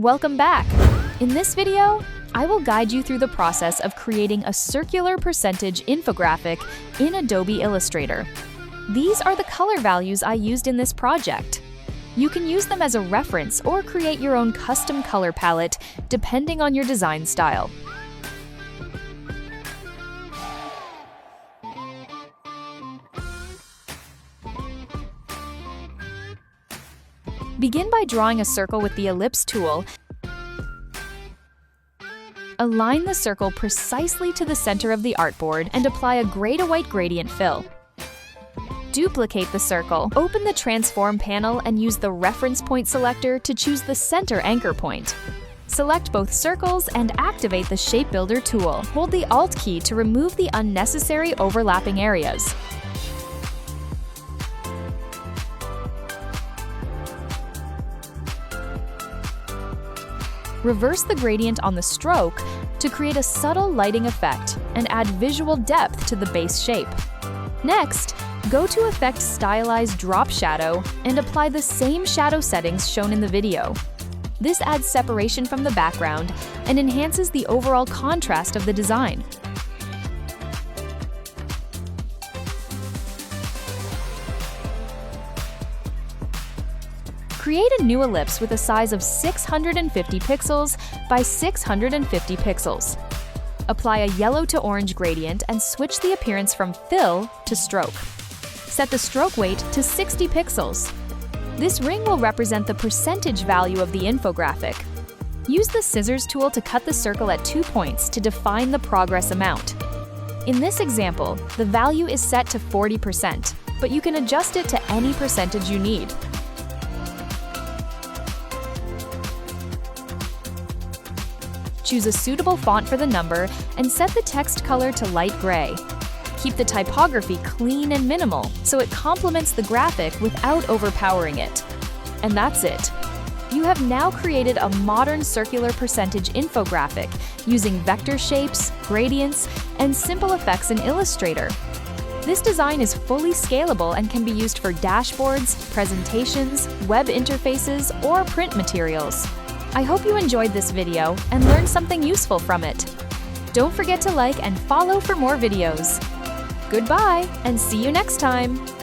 Welcome back! In this video, I will guide you through the process of creating a circular percentage infographic in Adobe Illustrator. These are the color values I used in this project. You can use them as a reference or create your own custom color palette depending on your design style. Begin by drawing a circle with the ellipse tool. Align the circle precisely to the center of the artboard and apply a gray to white gradient fill. Duplicate the circle. Open the Transform panel and use the Reference Point selector to choose the center anchor point. Select both circles and activate the Shape Builder tool. Hold the Alt key to remove the unnecessary overlapping areas. Reverse the gradient on the stroke to create a subtle lighting effect and add visual depth to the base shape. Next, go to Effect Stylize Drop Shadow and apply the same shadow settings shown in the video. This adds separation from the background and enhances the overall contrast of the design. Create a new ellipse with a size of 650 pixels by 650 pixels. Apply a yellow to orange gradient and switch the appearance from fill to stroke. Set the stroke weight to 60 pixels. This ring will represent the percentage value of the infographic. Use the scissors tool to cut the circle at 2 points to define the progress amount. In this example, the value is set to 40%, but you can adjust it to any percentage you need. Choose a suitable font for the number and set the text color to light gray. Keep the typography clean and minimal so it complements the graphic without overpowering it. And that's it. You have now created a modern circular percentage infographic using vector shapes, gradients, and simple effects in Illustrator. This design is fully scalable and can be used for dashboards, presentations, web interfaces, or print materials. I hope you enjoyed this video and learned something useful from it. Don't forget to like and follow for more videos. Goodbye, and see you next time!